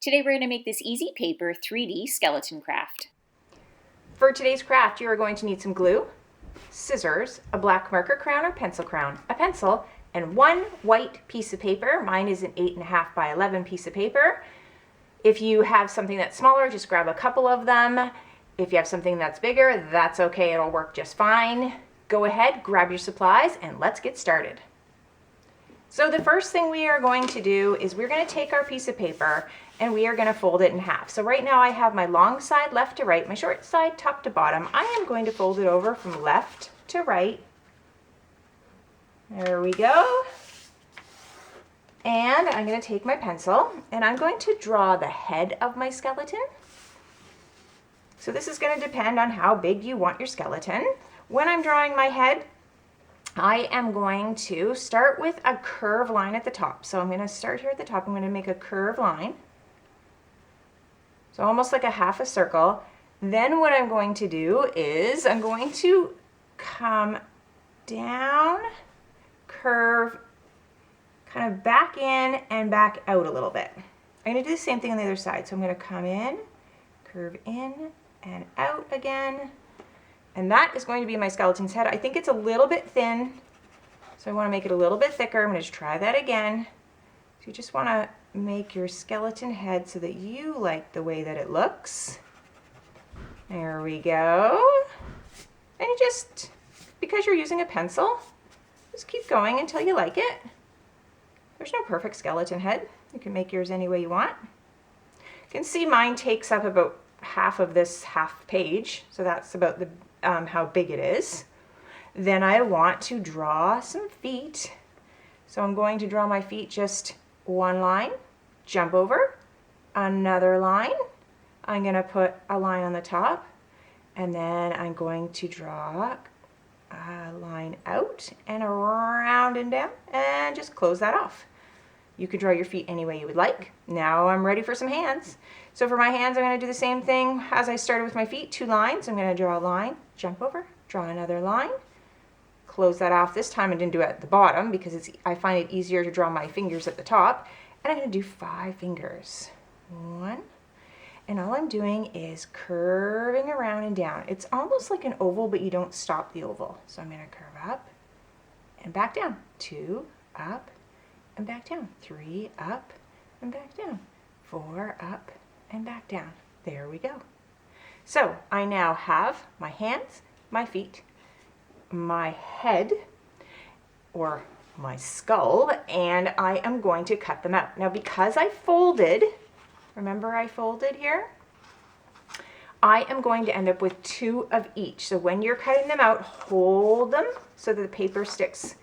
Today we're going to make this easy paper 3D skeleton craft. For today's craft, you are going to need some glue, scissors, a black marker crayon or pencil crayon, a pencil, and one white piece of paper. Mine is an 8.5 by 11 piece of paper. If you have something that's smaller, just grab a couple of them. If you have something that's bigger, that's okay, it'll work just fine. Go ahead, grab your supplies, and let's get started. So the first thing we are going to do is we're going to take our piece of paper and we are going to fold it in half. So right now I have my long side left to right, my short side top to bottom. I am going to fold it over from left to right. There we go. And I'm going to take my pencil and I'm going to draw the head of my skeleton. So this is going to depend on how big you want your skeleton. When I'm drawing my head, I am going to start with a curved line at the top. So I'm going to start here at the top. I'm going to make a curved line. So almost like a half a circle. Then what I'm going to do is I'm going to come down, curve, kind of back in and back out a little bit. I'm going to do the same thing on the other side. So I'm going to come in, curve in and out again. And that is going to be my skeleton's head. I think it's a little bit thin, so I want to make it a little bit thicker. I'm going to try that again. So you just want to make your skeleton head so that you like the way that it looks. There we go. And you just, because you're using a pencil, just keep going until you like it. There's no perfect skeleton head. You can make yours any way you want. You can see mine takes up about half of this half page, so that's about the how big it is. Then I want to draw some feet. So I'm going to draw my feet just one line, jump over, another line. I'm going to put a line on the top, and then I'm going to draw a line out and around and down, and just close that off. You could draw your feet any way you would like. Now I'm ready for some hands. So for my hands, I'm going to do the same thing as I started with my feet, 2 lines. I'm going to draw a line, jump over, draw another line, close that off. This time I didn't do it at the bottom because I find it easier to draw my fingers at the top. And I'm going to do 5 fingers. 1. And all I'm doing is curving around and down. It's almost like an oval, but you don't stop the oval. So I'm going to curve up and back down. 2, up and back down. 3, up and back down. 4, up and back down. There we go. So I now have my hands, my feet, my head, or my skull, and I am going to cut them out. Now because I folded, remember I folded here? I am going to end up with 2 of each. So when you're cutting them out, hold them so that the paper sticks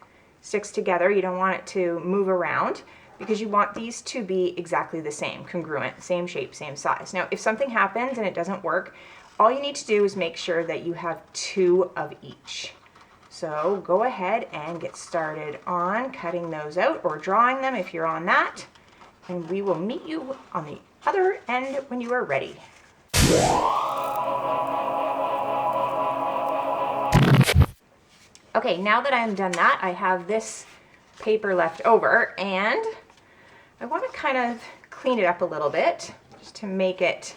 together. You don't want it to move around because you want these to be exactly the same, congruent, same shape, same size. Now, if something happens and it doesn't work, all you need to do is make sure that you have 2 of each. So go ahead and get started on cutting those out or drawing them if you're on that. And we will meet you on the other end when you are ready. Okay, now that I'm done that, I have this paper left over and I want to kind of clean it up a little bit just to make it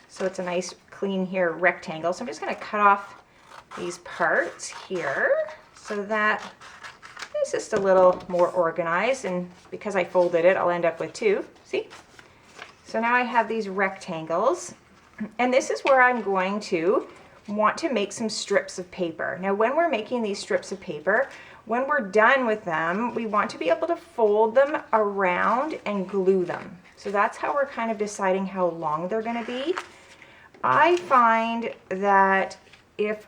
so it's a nice clean here rectangle. So I'm just going to cut off these parts here so that it's just a little more organized, and because I folded it I'll end up with 2. See? So now I have these rectangles, and this is where I'm going to want to make some strips of paper. Now when we're making these strips of paper, when we're done with them, we want to be able to fold them around and glue them. So that's how we're kind of deciding how long they're going to be. I find that if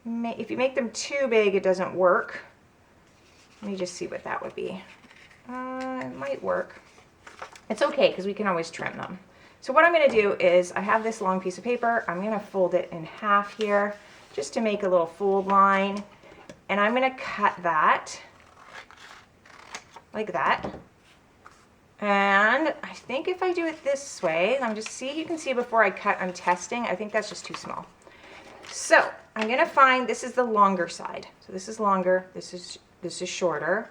you make them too big, it doesn't work. Let me just see what that would be. It might work. It's okay because we can always trim them. So what I'm going to do is I have this long piece of paper. I'm going to fold it in half here just to make a little fold line, and I'm going to cut that like that. And I think if I do it this way, you can see before I cut, I'm testing. I think that's just too small. So I'm going to find, this is the longer side. So this is longer, this is shorter.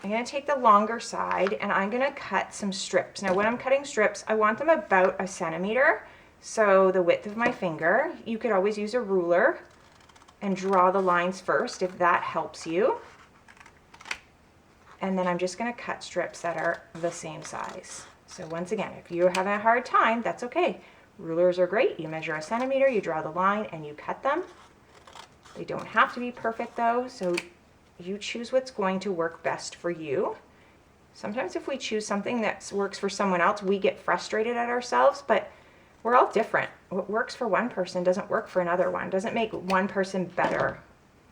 I'm going to take the longer side and I'm going to cut some strips. Now when I'm cutting strips, I want them about a centimeter, so the width of my finger. You could always use a ruler and draw the lines first if that helps you. And then I'm just going to cut strips that are the same size. So once again, if you're having a hard time, that's okay. Rulers are great. You measure a centimeter, you draw the line, and you cut them. They don't have to be perfect though, so you choose what's going to work best for you. Sometimes if we choose something that works for someone else, we get frustrated at ourselves, but we're all different. What works for one person doesn't work for another one. Doesn't make one person better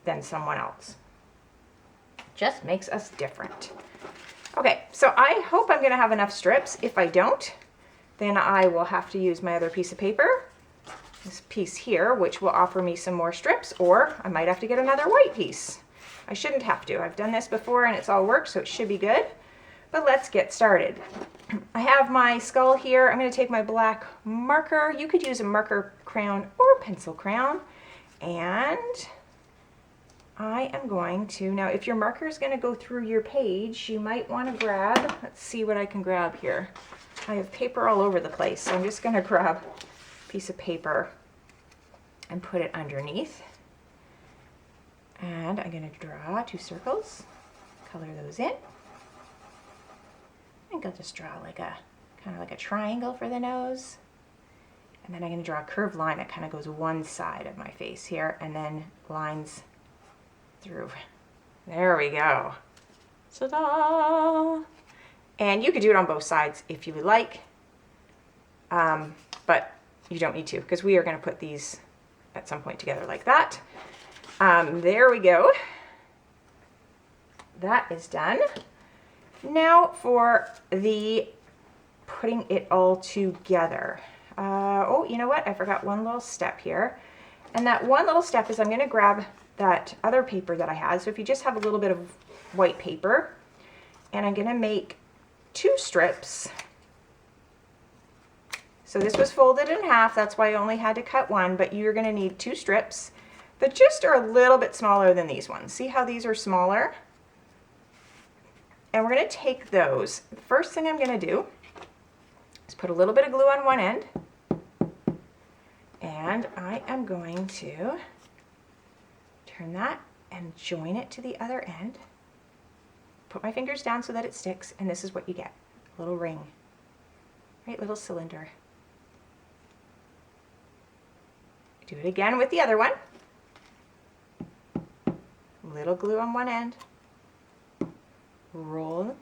than someone else. Just makes us different. Okay, so I hope I'm gonna have enough strips. If I don't, then I will have to use my other piece of paper, this piece here, which will offer me some more strips, or I might have to get another white piece. I shouldn't have to. I've done this before and it's all worked, so it should be good. But let's get started. I have my skull here. I'm going to take my black marker. You could use a marker crayon or a pencil crayon. And I am going to, now if your marker is going to go through your page, you might want to grab, let's see what I can grab here. I have paper all over the place, so I'm just going to grab a piece of paper and put it underneath. And I'm going to draw 2 circles, color those in. I think I'll just draw like a, kind of like a triangle for the nose. And then I'm going to draw a curved line that kind of goes one side of my face here and then lines through. There we go. Ta-da! And you could do it on both sides if you would like, but you don't need to because we are going to put these at some point together like that. There we go. That is done. Now for the putting it all together. Oh, you know what? I forgot one little step here. And that one little step is I'm going to grab that other paper that I had. So if you just have a little bit of white paper, and I'm going to make 2 strips. So this was folded in half. That's why I only had to cut one, but you're going to need 2 strips that just are a little bit smaller than these ones. See how these are smaller? And we're going to take those. The first thing I'm going to do is put a little bit of glue on one end. And I am going to turn that and join it to the other end. Put my fingers down so that it sticks, and this is what you get. A little ring. Right, little cylinder. Do it again with the other one. Little glue on one end. Roll.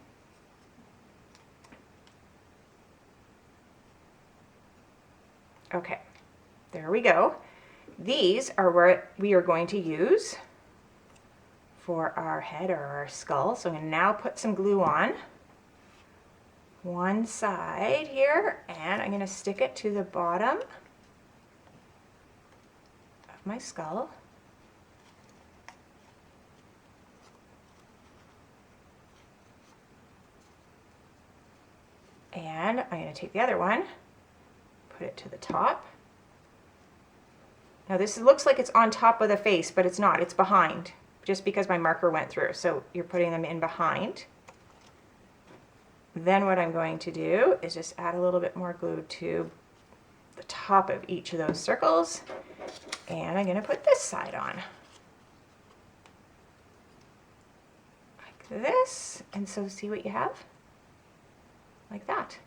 Okay, there we go. These are what we are going to use for our head or our skull. So I'm going to now put some glue on one side here, and I'm going to stick it to the bottom of my skull. And I'm going to take the other one, put it to the top. Now this looks like it's on top of the face, but it's not. It's behind, just because my marker went through. So you're putting them in behind. Then what I'm going to do is just add a little bit more glue to the top of each of those circles. And I'm going to put this side on. Like this. And so see what you have? Like that.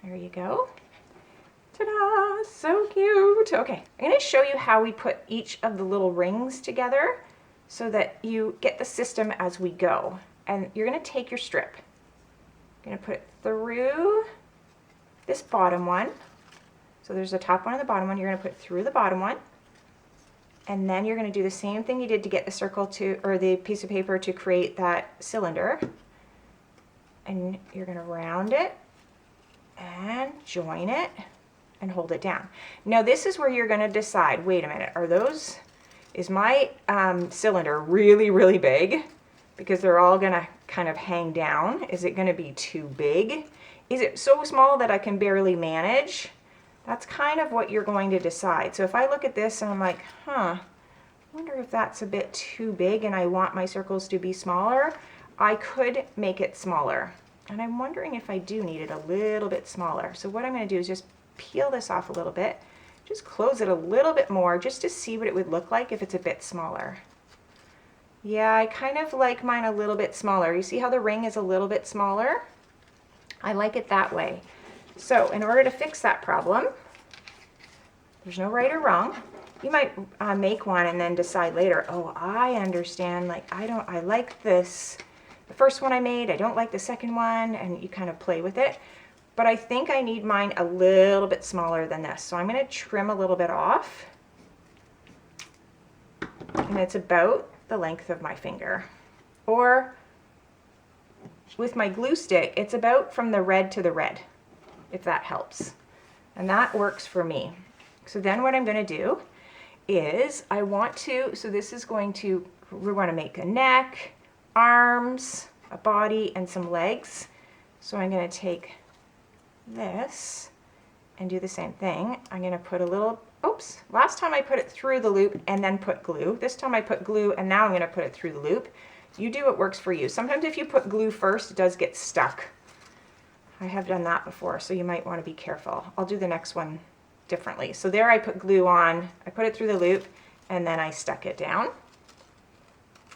There you go. Ta-da! So cute. Okay, I'm going to show you how we put each of the little rings together so that you get the system as we go. And you're going to take your strip. You're going to put it through this bottom one. So there's the top one and the bottom one. You're going to put it through the bottom one. And then you're going to do the same thing you did to get the circle to, or the piece of paper to create that cylinder. And you're going to round it and join it and hold it down. Now this is where you're going to decide, wait a minute, is my cylinder really, really big? Because they're all going to kind of hang down. Is it going to be too big? Is it so small that I can barely manage? That's kind of what you're going to decide. So if I look at this and I'm like, I wonder if that's a bit too big and I want my circles to be smaller. I could make it smaller. And I'm wondering if I do need it a little bit smaller. So what I'm going to do is just peel this off a little bit. Just close it a little bit more just to see what it would look like if it's a bit smaller. Yeah, I kind of like mine a little bit smaller. You see how the ring is a little bit smaller? I like it that way. So in order to fix that problem, there's no right or wrong. You might make one and then decide later, oh, I understand, like I like this, the first one I made, I don't like the second one, and you kind of play with it. But I think I need mine a little bit smaller than this. So I'm going to trim a little bit off. And it's about the length of my finger. Or with my glue stick, it's about from the red to the red, if that helps. And that works for me. So then what I'm going to do is I want to, so this is going to, we want to make a neck, arms, a body, and some legs. So I'm going to take this and do the same thing. I'm going to put a little, oops, last time I put it through the loop and then put glue. This time I put glue and now I'm going to put it through the loop. You do what works for you. Sometimes if you put glue first, it does get stuck. I have done that before, so you might want to be careful. I'll do the next one differently. So there I put glue on, I put it through the loop, and then I stuck it down.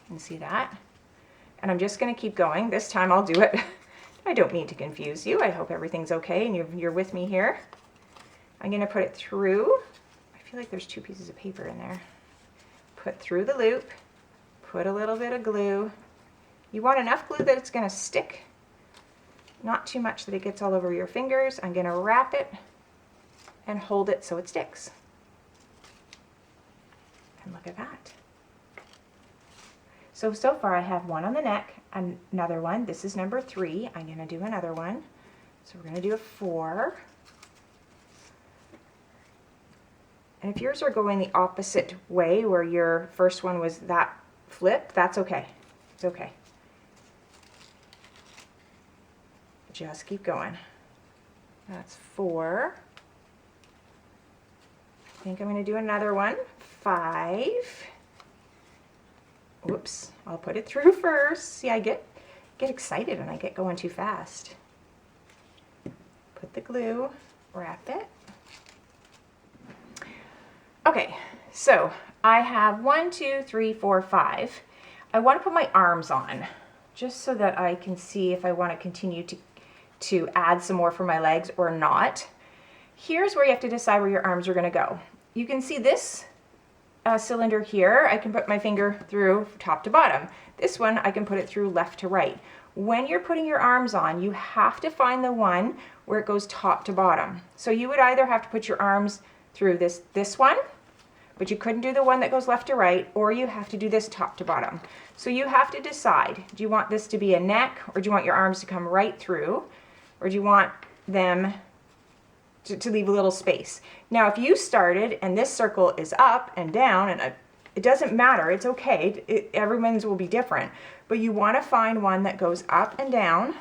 And see that? And I'm just going to keep going. This time I'll do it. I don't mean to confuse you. I hope everything's okay and you're with me here. I'm going to put it through. I feel like there's 2 pieces of paper in there. Put through the loop, put a little bit of glue. You want enough glue that it's going to stick, not too much that it gets all over your fingers. I'm going to wrap it and hold it so it sticks. And look at that. So far I have one on the neck, another one. This is number 3. I'm going to do another one. So we're going to do a 4. And if yours are going the opposite way, where your first one was that flip, that's okay. It's okay. Just keep going. That's 4. I think I'm going to do another one. 5. Whoops, I'll put it through first. See, I get excited and I get going too fast. Put the glue, wrap it. Okay, so I have 1, 2, 3, 4, 5. I want to put my arms on, just so that I can see if I want to continue to add some more for my legs or not. Here's where you have to decide where your arms are going to go. You can see this cylinder here, I can put my finger through top to bottom. This one, I can put it through left to right. When you're putting your arms on, you have to find the one where it goes top to bottom. So you would either have to put your arms through this one, but you couldn't do the one that goes left to right, or you have to do this top to bottom. So you have to decide, do you want this to be a neck, or do you want your arms to come right through, or do you want them to leave a little space? Now, if you started and this circle is up and down, and it doesn't matter, it's okay, everyone's will be different, but you want to find one that goes up and down,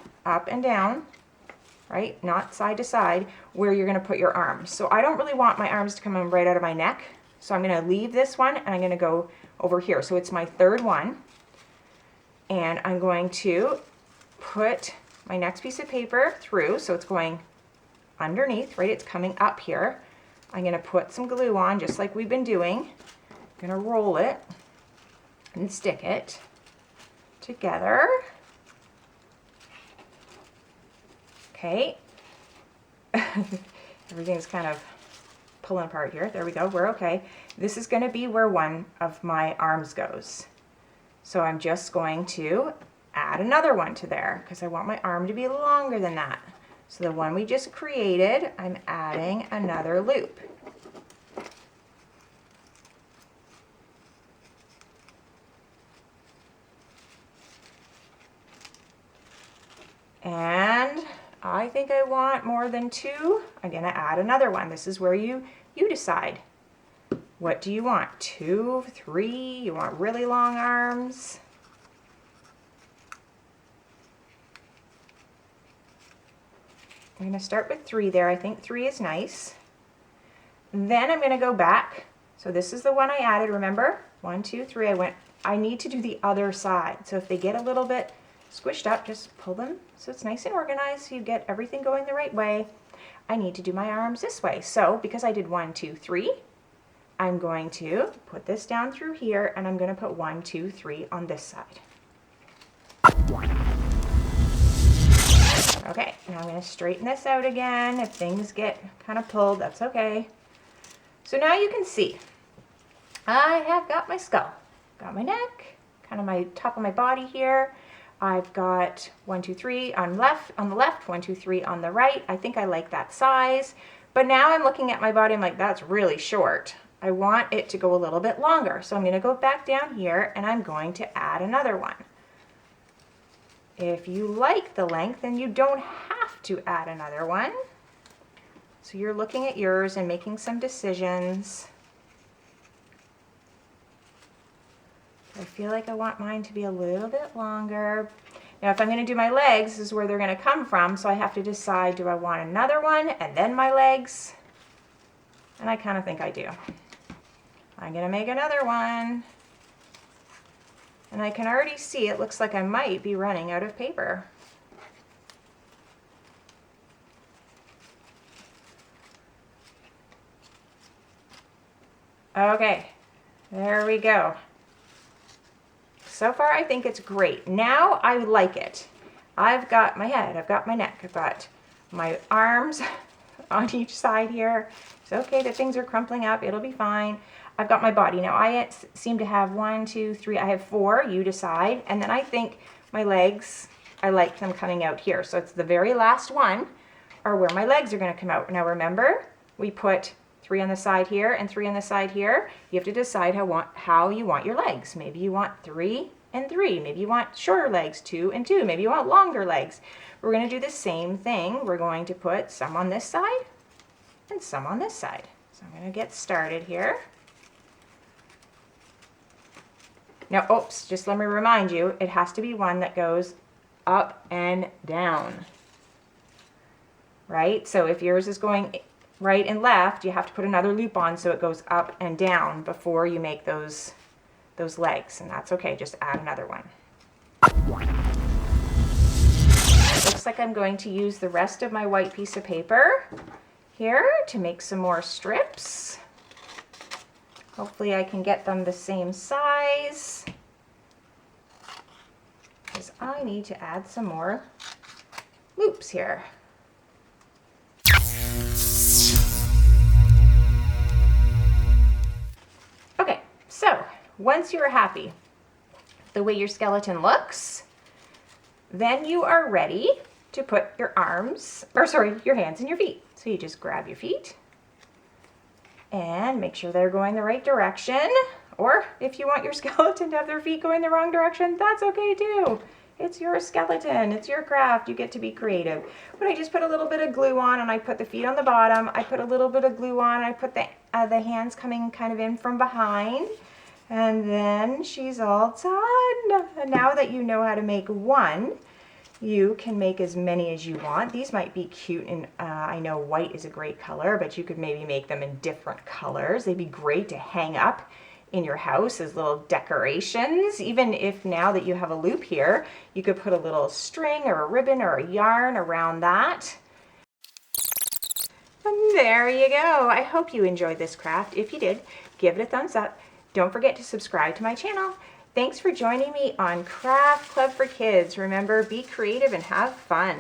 right? Not side to side, where you're going to put your arms. So I don't really want my arms to come in right out of my neck, so I'm going to leave this one and I'm going to go over here. So it's my 3rd one, and I'm going to put my next piece of paper through, so it's going underneath, right? It's coming up here. I'm going to put some glue on, just like we've been doing. I'm going to roll it and stick it together. Okay. Everything's kind of pulling apart here. There we go. We're okay. This is going to be where one of my arms goes. So I'm just going to add another one to there, because I want my arm to be longer than that. So the one we just created, I'm adding another loop. And I think I want more than 2. I'm going to add another one. This is where you decide. What do you want? 2, 3? You want really long arms? I'm going to start with 3 there. I think 3 is nice. Then I'm going to go back. So this is the one I added, remember? 1, 2, 3. I need to do the other side. So if they get a little bit squished up, just pull them so it's nice and organized so you get everything going the right way. I need to do my arms this way. So because I did 1, 2, 3, I'm going to put this down through here and I'm going to put 1, 2, 3 on this side. Okay, now I'm going to straighten this out again. If things get kind of pulled, that's okay. So now you can see I have got my skull, got my neck, kind of my top of my body here. I've got 1, 2, 3 on the left, 1, 2, 3 on the right. I think I like that size. But now I'm looking at my body, I'm like, that's really short. I want it to go a little bit longer. So I'm going to go back down here and I'm going to add another one. If you like the length, then you don't have to add another one. So you're looking at yours and making some decisions. I feel like I want mine to be a little bit longer. Now if I'm going to do my legs, this is where they're going to come from, so I have to decide, do I want another one and then my legs? And I kind of think I do. I'm going to make another one. And I can already see it looks like I might be running out of paper. Okay, there we go. So far I think it's great. Now I like it. I've got my head, I've got my neck, I've got my arms on each side here. It's okay that things are crumpling up, it'll be fine. I've got my body. Now I seem to have 1, 2, 3, I have 4, you decide. And then I think my legs, I like them coming out here. So it's the very last one are where my legs are going to come out. Now remember, we put 3 on the side here and 3 on the side here. You have to decide how you want your legs. Maybe you want 3 and 3. Maybe you want shorter legs, 2 and 2. Maybe you want longer legs. We're going to do the same thing. We're going to put some on this side and some on this side. So I'm going to get started here. Now, oops, just let me remind you, it has to be one that goes up and down, right? So if yours is going right and left, you have to put another loop on so it goes up and down before you make those legs, and that's okay, just add another one. Looks like I'm going to use the rest of my white piece of paper here to make some more strips. Hopefully I can get them the same size, because I need to add some more loops here. Okay, so once you're happy the way your skeleton looks, then you are ready to put your your hands and your feet. So you just grab your feet and make sure they're going the right direction. Or if you want your skeleton to have their feet going the wrong direction, that's okay too. It's your skeleton, it's your craft, you get to be creative. But I just put a little bit of glue on and I put the feet on the bottom. I put a little bit of glue on and I put the hands coming kind of in from behind. And then she's all done. And now that you know how to make one, you can make as many as you want. These might be cute, and I know white is a great color, but you could maybe make them in different colors. They'd be great to hang up in your house as little decorations. Even if now that you have a loop here, you could put a little string or a ribbon or a yarn around that. And there you go. I hope you enjoyed this craft. If you did, give it a thumbs up. Don't forget to subscribe to my channel. Thanks for joining me on Craft Club for Kids. Remember, be creative and have fun.